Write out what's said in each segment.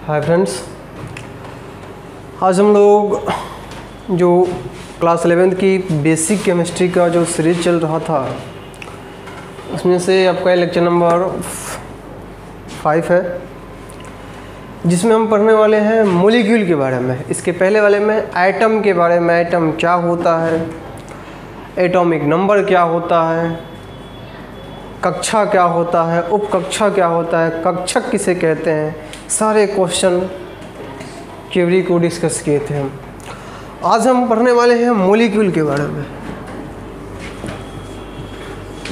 Hi friends, आज हम लोग जो क्लास 11th की बेसिक केमिस्ट्री का जो सीरीज चल रहा था उसमें से आपका लेक्चर नंबर 5 है, जिसमें हम पढ़ने वाले हैं मॉलिक्यूल के बारे में। इसके पहले वाले में एटम के बारे में, एटम क्या होता है, एटॉमिक नंबर क्या होता है, कक्षा क्या होता है, उपकक्षा क्या होता है, कक्षक किसे कहते हैं, सारे क्वेश्चन थ्योरी को डिस्कस किए थे हम। आज हम पढ़ने वाले हैं मॉलिक्यूल के बारे में।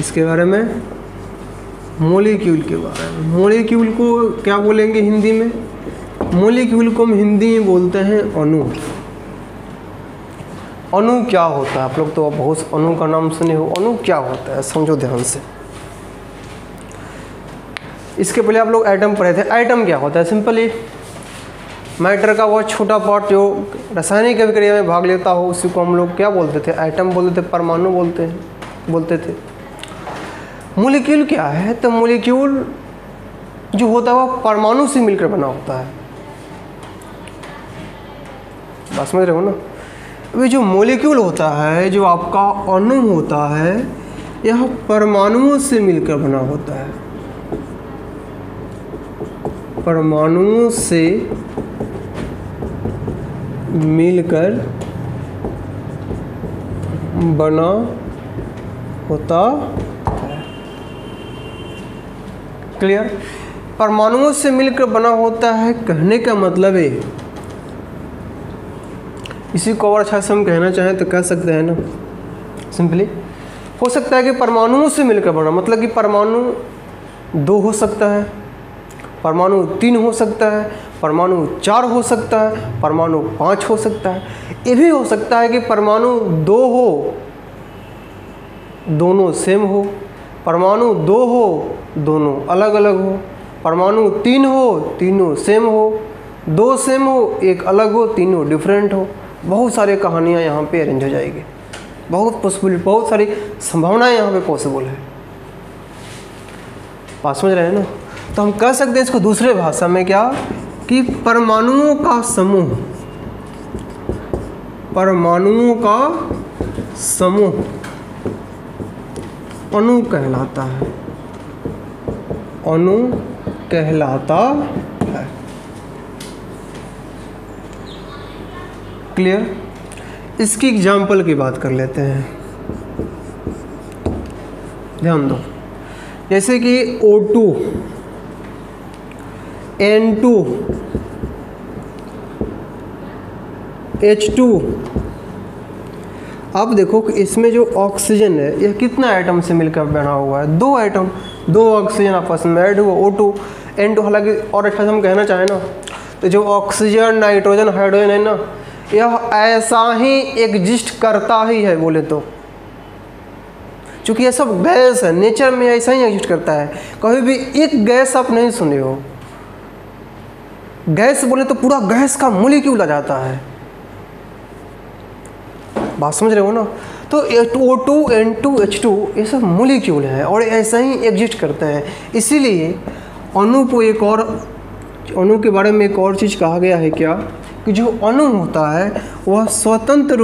इसके बारे में मॉलिक्यूल के बारे में, मॉलिक्यूल को क्या बोलेंगे हिंदी में? मॉलिक्यूल को हम हिंदी में बोलते हैं अणु। अणु क्या होता है? आप लोग तो बहुत अणु का नाम सुने हो। अणु क्या होता है समझो ध्यान से। इसके पहले आप लोग एटम पढ़े थे। एटम क्या होता है? सिंपली मैटर का वो छोटा पार्ट जो रासायनिक अभिक्रिया में भाग लेता हो उसी को हम लोग क्या बोलते थे? एटम बोलते थे, परमाणु बोलते थे। मॉलिक्यूल क्या है? तो मॉलिक्यूल जो होता है वो परमाणु से मिलकर बना होता है। बात समझ रहे हो ना? अभी जो मॉलिक्यूल होता है, जो आपका अणु होता है, यह परमाणुओं से मिलकर बना होता है। परमाणुओं से मिलकर बना होता है। क्लियर? परमाणुओं से मिलकर बना होता है कहने का मतलब है, इसी को और अच्छा से हम कहना चाहें तो कह सकते हैं ना, सिंपली हो सकता है कि परमाणुओं से मिलकर बना, मतलब कि परमाणु 2 हो सकता है, परमाणु 3 हो सकता है, परमाणु 4 हो सकता है, परमाणु 5 हो सकता है। ये भी हो सकता है कि परमाणु 2 हो, दोनों सेम हो, परमाणु 2 हो, दोनों अलग अलग हो, परमाणु 3 हो, तीनों सेम हो, 2 सेम हो, 1 अलग हो, तीनों डिफरेंट हो। बहुत सारी कहानियाँ यहाँ पे अरेंज हो जाएगी। बहुत सारी संभावनाएं यहाँ पे पॉसिबल है। बात समझ रहे हैं ना? तो हम कह सकते हैं इसको दूसरे भाषा में क्या, कि परमाणुओं का समूह, परमाणुओं का समूह अणु कहलाता है। अणु कहलाता है। क्लियर? इसकी एग्जाम्पल की बात कर लेते हैं। ध्यान दो, जैसे कि O2, N2, H2। अब देखो कि इसमें जो ऑक्सीजन है यह कितना एटम से मिलकर बना हुआ है? 2 एटम, 2 ऑक्सीजन आपस में ऐड हुआ, O2 N2। हालांकि और अच्छा हम कहना चाहें ना, तो जो ऑक्सीजन, नाइट्रोजन, हाइड्रोजन है ना, यह ऐसा ही एग्जिस्ट करता ही है बोले तो, क्योंकि यह सब गैस है, नेचर में ऐसा ही एग्जिस्ट करता है। कभी भी एक गैस आप नहीं सुने हो। गैस बोले तो पूरा गैस का मॉलिक्यूल आ जाता है। बात समझ रहे हो ना? तो O2, N2, H2 ये सब मॉलिक्यूल हैं और ऐसा ही एग्जिस्ट करते हैं। इसीलिए अणु को एक और, अणु के बारे में एक और चीज़ कहा गया है क्या, कि जो अणु होता है वह स्वतंत्र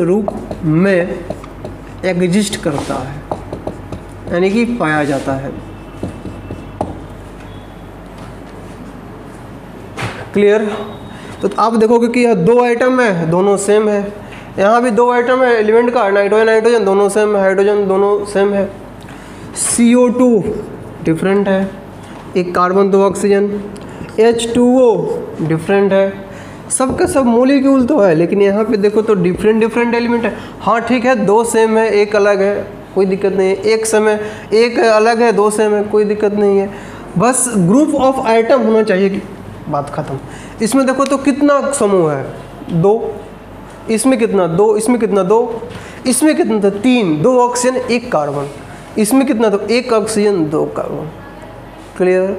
रूप में एग्जिस्ट करता है, यानी कि पाया जाता है। क्लियर? तो आप देखोगे कि यह 2 आइटम है, दोनों सेम है। यहाँ भी 2 आइटम है एलिमेंट का, नाइट्रोजन दोनों सेम है, हाइड्रोजन दोनों सेम है। CO2 डिफरेंट है, 1 कार्बन 2 ऑक्सीजन। H2O डिफरेंट है। सबका सब मॉलिक्यूल तो है, लेकिन यहाँ पे देखो तो डिफरेंट एलिमेंट है। हाँ ठीक है, 2 सेम है, 1 अलग है, कोई दिक्कत नहीं है। 1 सेम है, 1 अलग है, 2 सेम है, कोई दिक्कत नहीं है। बस ग्रुप ऑफ आइटम होना चाहिए कि बात खत्म। इसमें देखो तो कितना समूह है? 2। इसमें कितना? 2। इसमें कितना? 2। इसमें कितना था? 3। 2 ऑक्सीजन 1 कार्बन। इसमें कितना था? 1 ऑक्सीजन 2 कार्बन। क्लियर?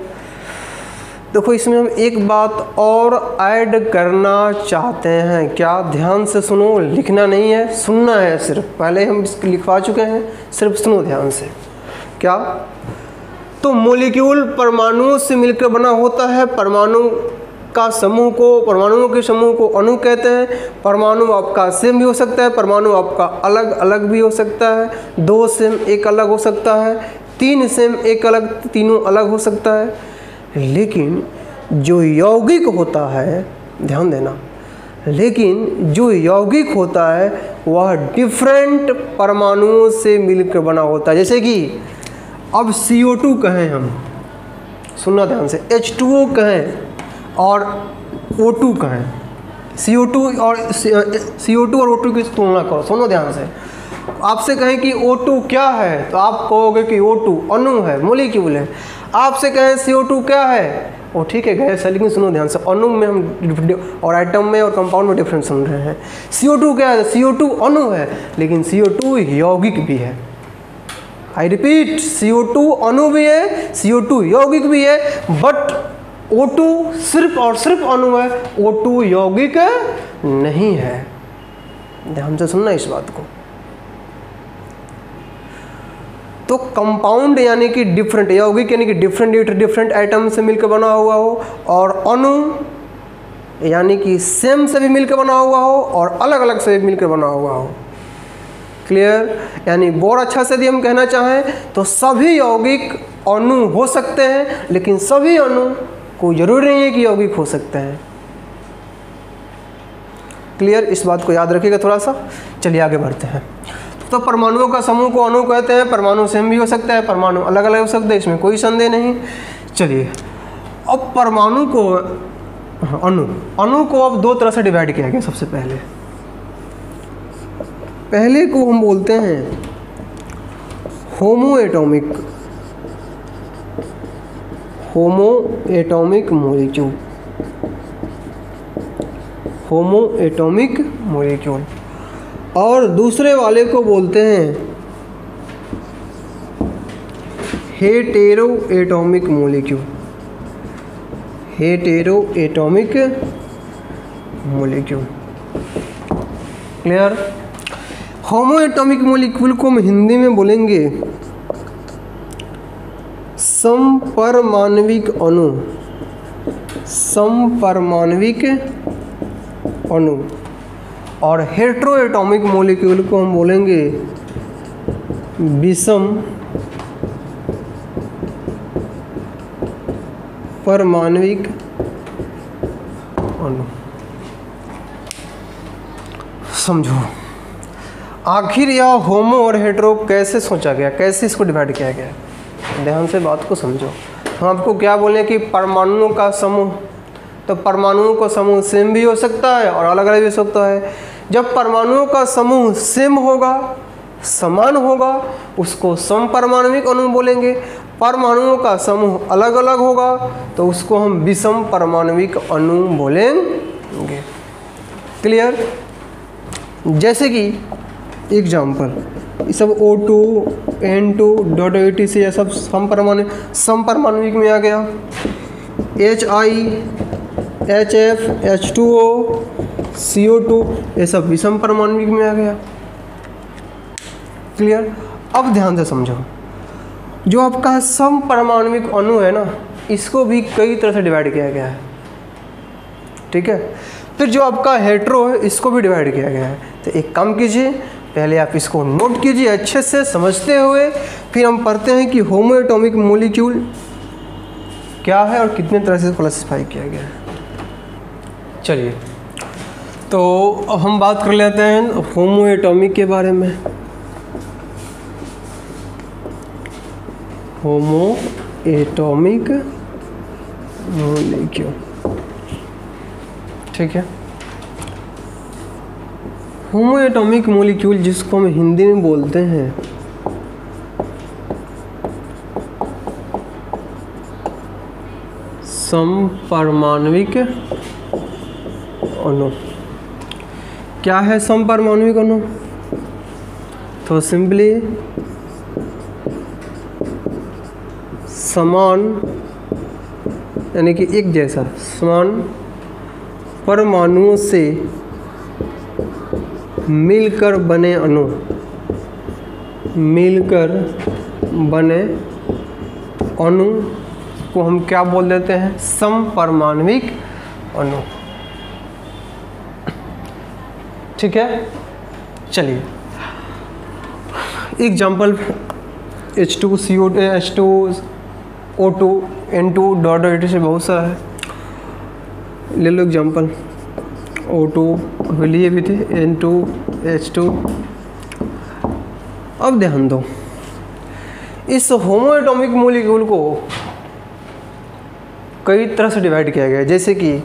देखो इसमें हम एक बात और ऐड करना चाहते हैं। क्या? ध्यान से सुनो, लिखना नहीं है, सुनना है सिर्फ। पहले हम लिखवा चुके हैं, सिर्फ सुनो ध्यान से। क्या? तो मॉलिक्यूल परमाणुओं से मिलकर बना होता है। परमाणुओं के समूह को अणु कहते हैं। परमाणु आपका सेम भी हो सकता है, परमाणु आपका अलग अलग भी हो सकता है। 2 सेम एक अलग हो सकता है, 3 सेम एक अलग, तीनों अलग हो सकता है। लेकिन जो यौगिक होता है, ध्यान देना, लेकिन जो यौगिक होता है वह डिफरेंट परमाणुओं से मिलकर बना होता है। जैसे कि अब CO2 कहें हम, सुनना ध्यान से, H2O कहें और O2 कहें, CO2 और O2 की तुलना करो, सुनो ध्यान से। आपसे कहें कि O2 क्या है तो आप कहोगे कि O2 अणु है, मॉलिक्यूल है। आपसे कहें CO2 क्या है, वो ठीक है गैस है, लेकिन सुनो ध्यान से, अणु में हम और आइटम में और कंपाउंड में डिफरेंस सुन रहे हैं। CO2 क्या है, CO2 अणु है, लेकिन CO2 यौगिक भी है। आई रिपीट, CO2 अणु भी है, CO2 यौगिक भी है, बट O2 सिर्फ और सिर्फ अणु है, O2 यौगिक नहीं है। ध्यान से सुनना इस बात को। तो कंपाउंड यानी कि डिफरेंट, यौगिक यानी कि डिफरेंट आइटम से मिलकर बना हुआ हो, और अणु यानी कि सेम से भी मिलकर बना हुआ हो और अलग अलग से भी मिलकर बना हुआ हो। क्लियर? यानी बहुत अच्छा से यदि हम कहना चाहें तो सभी यौगिक अणु हो सकते हैं, लेकिन सभी अणु को जरूरी नहीं है कि यौगिक हो सकते हैं। क्लियर? इस बात को याद रखिएगा थोड़ा सा। चलिए आगे बढ़ते हैं। तो परमाणुओं का समूह को अणु कहते हैं। परमाणु सेम भी हो सकता है, परमाणु अलग अलग हो सकते हैं, इसमें कोई संदेह नहीं। चलिए अब परमाणु को, अणु को अब 2 तरह से डिवाइड किया गया। सबसे पहले को हम बोलते हैं होमो एटॉमिक मॉलिक्यूल, और दूसरे वाले को बोलते हैं हेटेरो एटॉमिक मॉलिक्यूल। क्लियर? होमो एटॉमिक मॉलिक्यूल को हम हिंदी में बोलेंगे समपरमाण्विक अणु, और हेटेरो एटॉमिक मॉलिक्यूल को हम बोलेंगे विषम परमाण्विक अणु। समझो आखिर यह होमो और हेटेरो कैसे सोचा गया, कैसे इसको डिवाइड किया गया। ध्यान से बात को समझो। हम आपको क्या बोले कि परमाणुओं का समूह, तो परमाणुओं का समूह सेम भी हो सकता है और अलग अलग भी हो सकता है। जब परमाणुओं का समूह सेम होगा, समान होगा, उसको समपरमाण्विक अणु बोलेंगे। परमाणुओं का समूह अलग अलग होगा तो उसको हम विषम परमाण्विक अणु बोलेंगे। क्लियर? जैसे कि एग्जाम्पल, ये सब O2, N2, .80 से यह सब समपरमाण्विक में आ गया। HI, HF, H2O, CO2 ये सब विषम परमाण्विक में आ गया। क्लियर? अब ध्यान से समझो, जो आपका समपरमाण्विक अणु है ना, इसको भी कई तरह से डिवाइड किया गया है। ठीक है? फिर जो आपका हेटेरो है, इसको भी डिवाइड किया गया है। तो एक काम कीजिए, पहले आप इसको नोट कीजिए अच्छे से समझते हुए, फिर हम पढ़ते हैं कि होमो एटॉमिक मॉलिक्यूल क्या है और कितने तरह से क्लासिफाई किया गया है। चलिए तो अब हम बात कर लेते हैं होमो एटॉमिक के बारे में। होमो एटॉमिक मॉलिक्यूल, ठीक है। होमो एटॉमिक मॉलिक्यूल जिसको हम हिंदी में बोलते हैं समपरमाण्विक अणु। क्या है समपरमाण्विक अणु? तो सिंपली समान यानी कि एक जैसा, समान परमाणुओं से मिलकर बने अणु, मिलकर बने अणु को हम क्या बोल देते हैं? समपरमाणविक अणु। ठीक है, चलिए example H2CO2 H2O2 N2 dot dot से बहुत सारा है, ले लो एग्जाम्पल। O2 लिए भी थे, N2 H2। अब ध्यान दो, इस होमो एटॉमिक मॉलिक्यूल को कई तरह से डिवाइड किया गया है। जैसे कि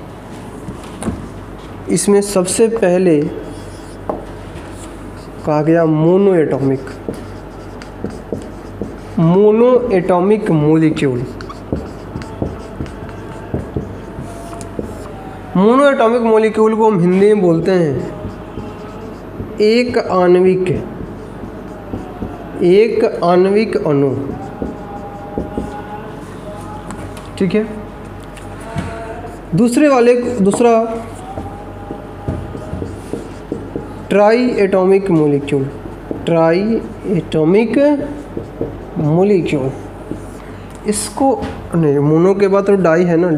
इसमें सबसे पहले कहा गया mono atomic molecule. Mono atomic molecule को हम हिंदी में बोलते हैं एक आणविक अणु। ठीक है, दूसरा ट्राई एटॉमिक मॉलिक्यूल। इसको नहीं, मोनो के बाद तो डाई है ना,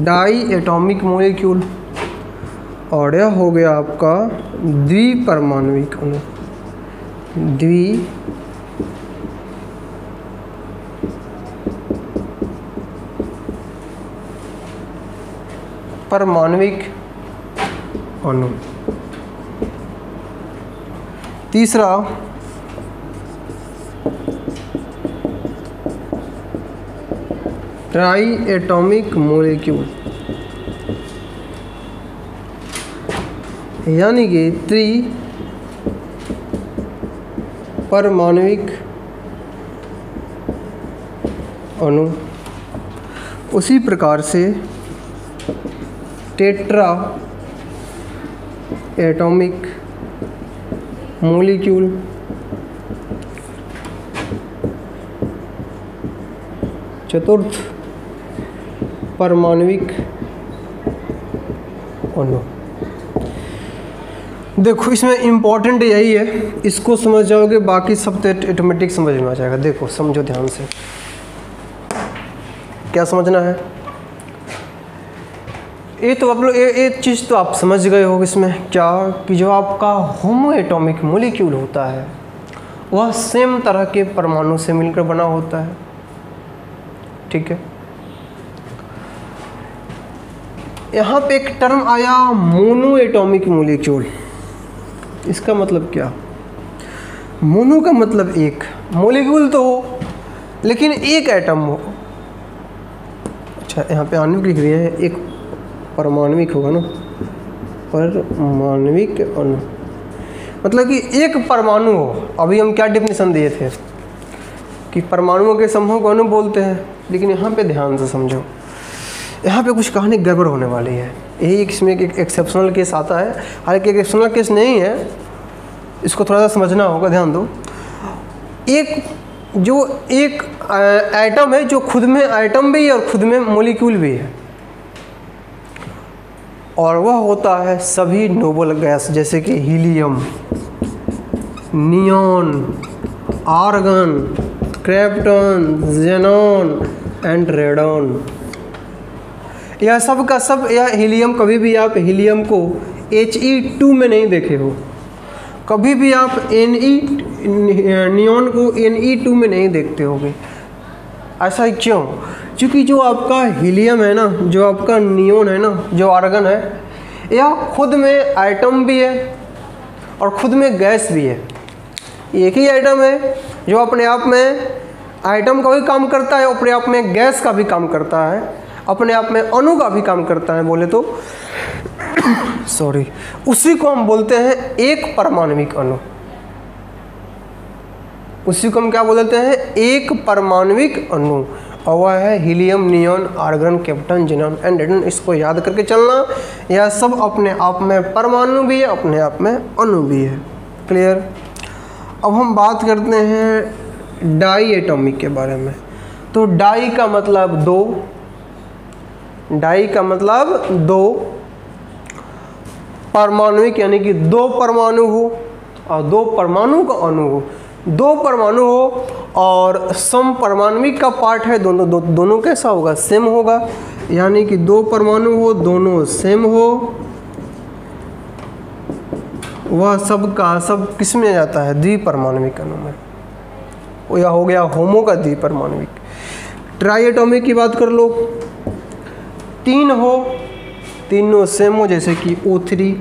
डाई एटॉमिक मॉलिक्यूल। और यह हो गया आपका द्विपरमाणविक अणु। परमाणविक अणु। तीसरा ट्राई एटॉमिक मॉलिक्यूल, यानी कि त्रिपरमाणविक अणु। उसी प्रकार से टेट्रा एटॉमिक मॉलिक्यूल, चतुर्थ परमाणविक अणु। देखो इसमें इम्पोर्टेंट यही है, इसको समझ जाओगे बाकी सब तो ऑटोमेटिक समझ में आ जाएगा। देखो समझो ध्यान से, क्या समझना है ये तो आप लोग एक चीज़ तो आप समझ गए हो इसमें क्या, कि जो आपका होमो एटॉमिक मॉलिक्यूल होता है वह सेम तरह के परमाणु से मिलकर बना होता है। ठीक है, यहाँ पे एक टर्म आया मोनो एटॉमिक मॉलिक्यूल। इसका मतलब क्या? मोनो का मतलब एक, मॉलिक्यूल तो हो लेकिन एक एटम हो। अच्छा, यहाँ पे आणविक लिख रहे हैं, एक परमाणविक होगा ना, परमाणविक अणु मतलब कि एक परमाणु हो। अभी हम क्या डिफिनेशन दिए थे कि परमाणुओं के समूह को अणु बोलते हैं, लेकिन यहाँ पे ध्यान से समझो, यहाँ पे कुछ कहानी गड़बड़ होने वाली है। यही इसमें एक एक्सेप्शनल केस आता है, हालांकि एक्सेप्शनल केस नहीं है, इसको थोड़ा सा समझना होगा। ध्यान दो, एक एटम है जो खुद में एटम भी है और खुद में मॉलिक्यूल भी है, और वह होता है सभी नोबल गैस, जैसे कि helium, neon, argon, krypton, xenon and radon. यह सब का सब, यह हीलियम, कभी भी आप हीलियम को He2 में नहीं देखे हो, कभी भी आप नियॉन को Ne2 में नहीं देखते होगे। ऐसा क्यों? क्योंकि जो आपका हीलियम है ना, जो आपका नियॉन है ना, जो आर्गन है, यह खुद में एटम भी है और खुद में गैस भी है। एक ही एटम है जो अपने आप में एटम का भी काम करता है, अपने आप में गैस का भी काम करता है, अपने आप में अणु का भी काम करता है बोले तो सॉरी, उसी को हम बोलते हैं एक परमाणविक अणु। उसी को हम क्या बोलते हैं? एक परमाणविक अणु। और वह है helium, neon, argon, krypton, xenon and radon. इसको याद करके चलना, यह सब अपने आप में परमाणु भी है, अपने आप में अणु भी है। क्लियर? अब हम बात करते हैं डाई एटॉमिक के बारे में। तो डाई का मतलब दो, डाई का मतलब दो, परमाणुविक यानी कि दो परमाणु हो और दो परमाणु का अणु हो, दो परमाणु हो और सम परमाणविक का पार्ट है, दोनों कैसा होगा, सेम होगा। यानी कि दो परमाणु हो, दोनों सेम हो, वह सब का सब किस में जाता है, द्विपरमाणविक अणु में। यह हो गया होमो का द्विपरमाणविक। ट्राई एटॉमिक की बात कर लो, तीन हो, तीनों सेम हो जैसे कि O3,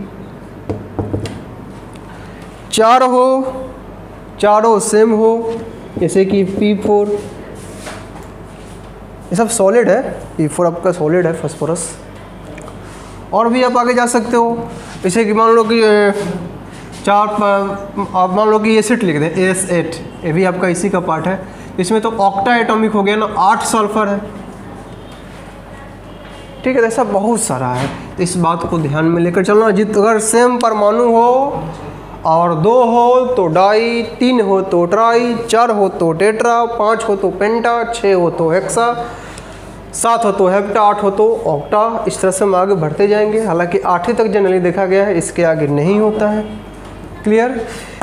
चार हो, चारों सेम हो जैसे कि P4। ये सब सॉलिड है, P4 आपका सॉलिड है, फास्फोरस। और भी आप आगे जा सकते हो, जैसे कि मान लो कि आप मान लो कि एसिड लिख दें, AS8, ये भी आपका इसी का पार्ट है। इसमें तो ऑक्टा एटॉमिक हो गया ना, 8 सल्फर है, ठीक है। ऐसा बहुत सारा है, तो इस बात को ध्यान में लेकर चलना। अगर सेम परमाणु हो और 2 हो तो डाई, 3 हो तो ट्राई, 4 हो तो टेट्रा, 5 हो तो पेंटा, 6 हो तो हेक्सा, 7 हो तो हेप्टा, 8 हो तो ऑक्टा। इस तरह से हम आगे बढ़ते जाएंगे। हालांकि 8 तक जनरली देखा गया है, इसके आगे नहीं होता है। क्लियर?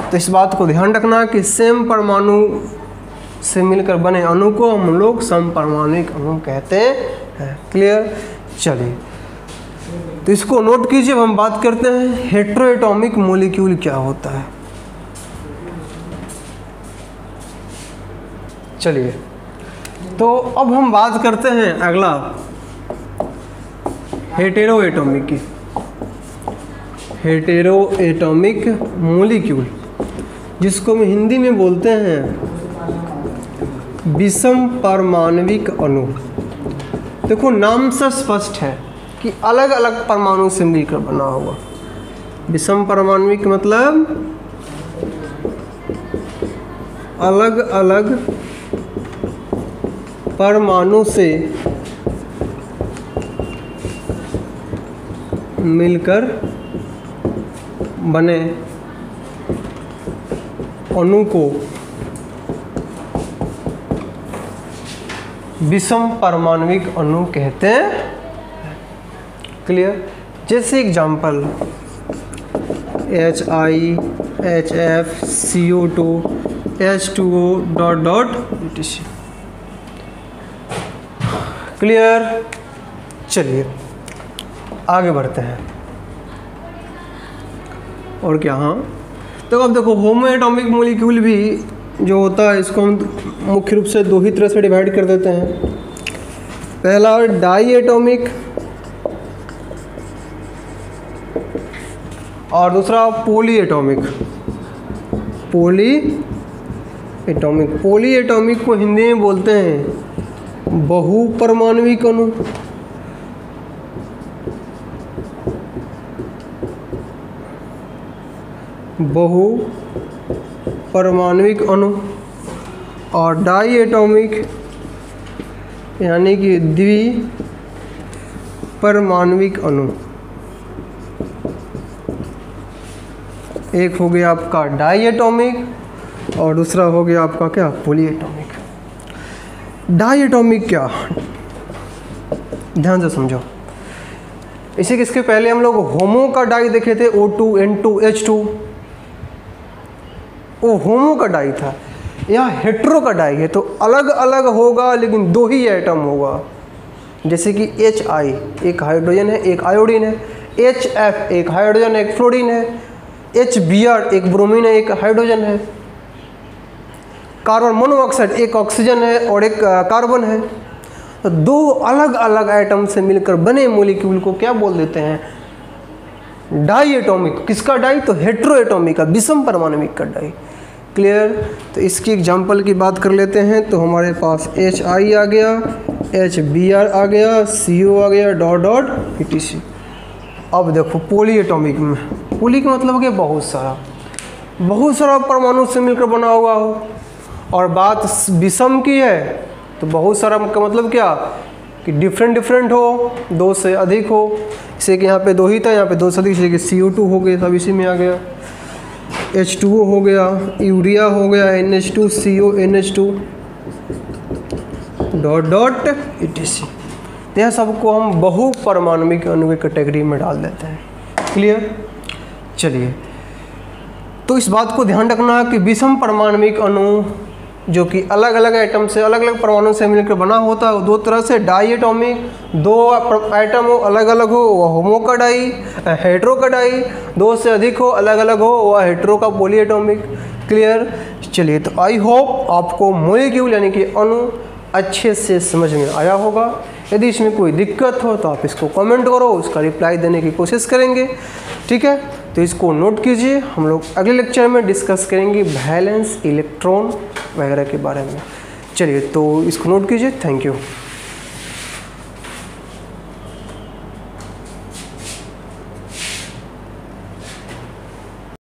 तो इस बात को ध्यान रखना कि सेम परमाणु से मिलकर बने अणु को हम लोग समपरमाणविक अणु कहते हैं। क्लियर? चलिए, तो इसको नोट कीजिए। अब हम बात करते हैं हेटेरोएटॉमिक मॉलिक्यूल क्या होता है। चलिए, तो अब हम बात करते हैं अगला हेटेरोएटॉमिक की। हेटेरोएटॉमिक मॉलिक्यूल, जिसको हम हिंदी में बोलते हैं विषम परमाणविक अणु। देखो, नाम से स्पष्ट है कि अलग अलग परमाणु से मिलकर बना होगा। विषम परमाणविक मतलब अलग अलग परमाणु से मिलकर बने अणु को विषम परमाणविक अणु कहते हैं। क्लियर? जैसे example HI, HF, CO2, H2O dot dot etc। Clear? चलिए आगे बढ़ते हैं। और क्या, हाँ, तो अब देखो होमो एटॉमिक मॉलिक्यूल भी जो होता है, इसको हम मुख्य रूप से दो ही तरह से डिवाइड कर देते हैं। पहला डाई एटॉमिक और दूसरा poly atomic. Poly atomic, poly atomic को हिंदी में बोलते हैं बहुपरमाणविक अणु। बहु परमाणविक अणु। और डाई एटॉमिक यानी कि द्विपरमाणविक अणु। एक हो गया आपका डाई एटॉमिक और दूसरा हो गया आपका क्या, पॉली एटॉमिक। डाई एटॉमिक क्या, ध्यान से समझो। इसी इसके पहले हम लोग होमो का डाई देखे थे, O2, N2, H2, वो होमो का डाई था। यहाँ हेट्रो का डाई है, तो अलग अलग होगा लेकिन दो ही एटम होगा। जैसे कि HI एक हाइड्रोजन है, एक आयोडीन है। HF एक हाइड्रोजन, एक फ्लोरीन है। HBr एक ब्रोमीन है, एक हाइड्रोजन है। कार्बन मोनोऑक्साइड एक ऑक्सीजन है और एक कार्बन है। तो दो अलग अलग एटम से मिलकर बने मॉलिक्यूल को क्या बोल देते हैं, डाई एटॉमिक। किसका डाई, तो हेटेरोएटॉमिक का, विषम परमाणविक का डाई। क्लियर? तो इसकी एग्जांपल की बात कर लेते हैं। तो हमारे पास HI आ गया, HBr आ गया, CO आ गया, डॉट डॉट etc। अब देखो पॉली एटॉमिक में, पॉली का मतलब कि बहुत सारा परमाणु से मिलकर बना हुआ हो। और बात विषम की है तो बहुत सारा का मतलब क्या, कि डिफरेंट हो, दो से अधिक हो। जैसे कि यहाँ पे दो ही था, यहाँ पे दो से अधिक, जैसे कि CO2 हो गया, सब इसी में आ गया। H2O हो गया, यूरिया हो गया, NH2CO, NH2 dot dot etc। यह सबको हम बहुपरमाणविक अणु की कैटेगरी में डाल देते हैं। क्लियर? चलिए, तो इस बात को ध्यान रखना कि विषम परमाणविक अणु जो कि अलग अलग एटम से, अलग अलग परमाणु से मिलकर बना होता है वो दो तरह से, डाई एटॉमिक, दो एटम हो अलग अलग हो वह होमो का डाई, हेट्रो का डाई, दो से अधिक हो अलग अलग हो वह हेट्रो का पॉली एटॉमिक। क्लियर? चलिए, तो आई होप आपको मॉलिक्यूल यानी कि अणु अच्छे से समझ में आया होगा। यदि इसमें कोई दिक्कत हो तो आप इसको कमेंट करो, उसका रिप्लाई देने की कोशिश करेंगे। ठीक है, तो इसको नोट कीजिए। हम लोग अगले लेक्चर में डिस्कस करेंगे वैलेंस इलेक्ट्रॉन वगैरह के बारे में। चलिए, तो इसको नोट कीजिए। Thank you.